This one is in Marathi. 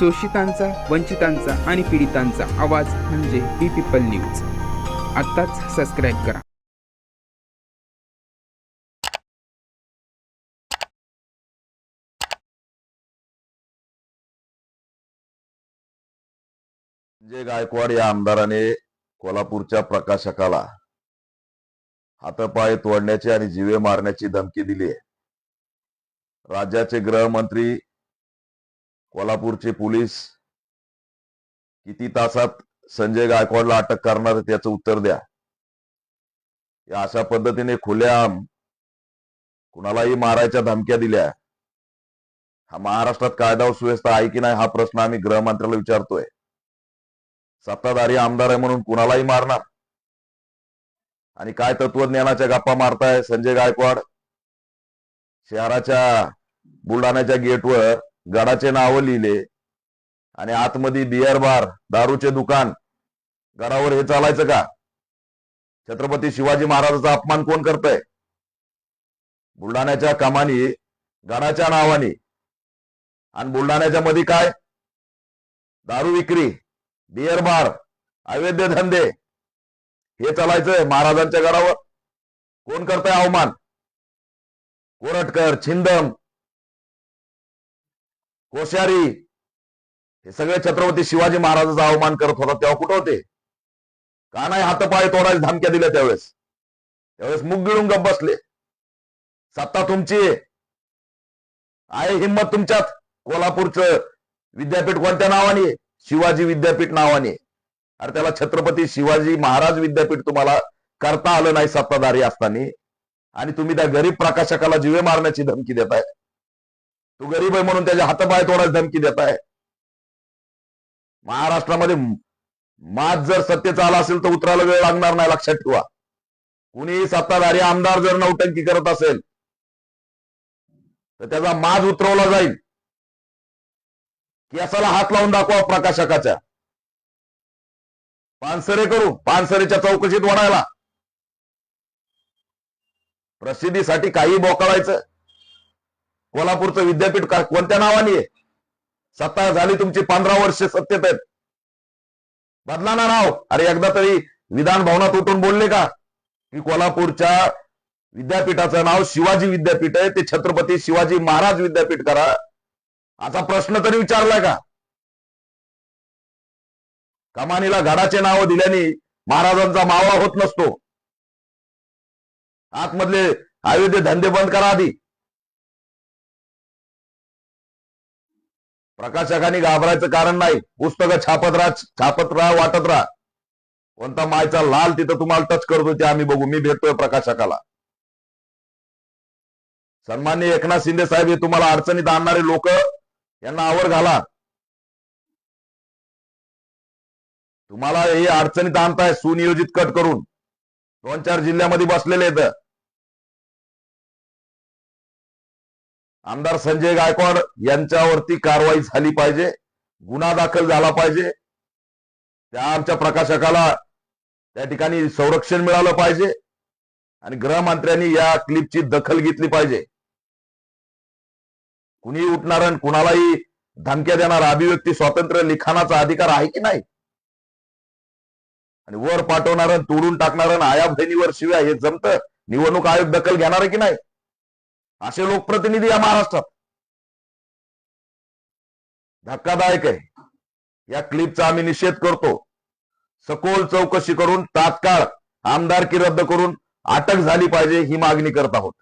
शोषितांचा, वंचितांचा आणि पीडितांचा आवाज म्हणजे बी पीपल न्यूज. आत्ताच सबस्क्राईब करा. संजय गायकवाड या आमदाराने कोल्हापूरच्या प्रकाशकाला हातपाय तोडण्याची आणि जीवे मारण्याची धमकी दिली आहे. राज्याचे गृहमंत्री, कोल्हापूरचे पोलीस किती तासात संजय गायकवाडला अटक करणार त्याचं उत्तर द्या. या अशा पद्धतीने खुलेआम कुणालाही मारायच्या धमक्या दिल्या. हा महाराष्ट्रात कायदा व सुव्यवस्था आहे की नाही हा प्रश्न आम्ही गृहमंत्र्याला विचारतोय. सत्ताधारी आमदार आहे म्हणून कुणालाही मारणार आणि काय तत्वज्ञानाच्या गप्पा मारताय संजय गायकवाड. शहराच्या बुलढाण्याच्या गेटवर गडाचे नाव लिहिले आणि आतमध्ये बियर बार, दारूचे दुकान, गडावर हे चालायचं का? छत्रपती शिवाजी महाराजांचा अपमान कोण करतंय? बुलढाण्याच्या कमानी गडाच्या नावाने आणि बुलढाण्याच्या मध्ये काय दारू विक्री, बियर बार, अवैध धंदे हे चालायचंय महाराजांच्या गडावर. कोण करतंय अवमान? कोरटकर, छिंदम, कोश्यारी हे सगळे छत्रपती शिवाजी महाराजांचा अवमान करत होता. तेव्हा कुठं होते? का नाही हातपाय तोडायला धमक्या दिल्या? त्यावेळेस मुग गिळून गप बसले. सत्ता तुमची आहे, हिंमत तुमच्यात. कोल्हापूरचं विद्यापीठ कोणत्या नावाने? शिवाजी विद्यापीठ नावाने. अरे त्याला छत्रपती शिवाजी महाराज विद्यापीठ तुम्हाला करता आलं नाही सत्ताधारी असताना, आणि तुम्ही त्या गरीब प्रकाशकाला जीवे मारण्याची धमकी देताय. तो गरीब आहे म्हणून त्याच्या हातपाय तोडायची धमकी देताय. महाराष्ट्रामध्ये माज जर सत्तेचा आला असेल तर उतरायला वेळ लागणार नाही, लक्षात ठेवा. कुणीही सत्ताधारी आमदार जर नौटंकी करत असेल तर त्याचा माज उतरवला जाईल. केसाला हात लावून दाखवा प्रकाशकाच्या. पानसरे करू, पानसरेच्या चौकशीत ओढायला. प्रसिद्धीसाठी काही बोकाळायचं. कोल्हापूरचं विद्यापीठ कोणत्या नावाने आहे? सत्ता झाली तुमची 15 वर्ष सत्तेत आहेत. बदला ना नाव. अरे एकदा तरी विधान भवनात उठून बोलले का की कोल्हापूरच्या विद्यापीठाचं नाव शिवाजी विद्यापीठ आहे, ते छत्रपती शिवाजी महाराज विद्यापीठ करा, असा प्रश्न तरी विचारलाय का? कमानीला गडाचे नाव दिल्याने महाराजांचा मावळा होत नसतो. आतमधले अवैध धंदे बंद करा आधी. प्रकाशकांनी घाबरायचं कारण नाही. पुस्तकं छापत राहा, वाटत राहा. कोणता मायचा लाल तिथं तुम्हाला टच करतो ते आम्ही बघू. मी भेटतोय प्रकाशकाला. सन्माननीय एकनाथ शिंदे साहेब, हे तुम्हाला अडचणीत आणणारे लोक यांना आवर घाला. तुम्हाला हे अडचणीत आणताय सुनियोजित कट करून. 2-4 जिल्ह्यामध्ये बसलेले आहेत. आमदार संजय गायकवाड यांच्यावरती कारवाई झाली पाहिजे, गुन्हा दाखल झाला पाहिजे. त्या आमच्या प्रकाशकाला त्या ठिकाणी संरक्षण मिळालं पाहिजे आणि गृहमंत्र्यांनी या क्लिपची दखल घेतली पाहिजे. कुणी उठणार आणि कुणालाही धमक्या देणार, अभिव्यक्ती स्वातंत्र्य, लिखाणाचा अधिकार आहे की नाही? आणि वर पाठवणार, तोडून टाकणार, आया बहिणीवर शिव्या, हे जमतं? निवडणूक आयोग दखल घेणार आहे की नाही? असे लोकप्रतिनिधी या महाराष्ट्रात. धक्कादायक आहे. या क्लिपचा आम्ही निषेध करतो. सखोल चौकशी करून तात्काळ आमदारकी रद्द करून अटक झाली पाहिजे ही मागणी करत आहोत.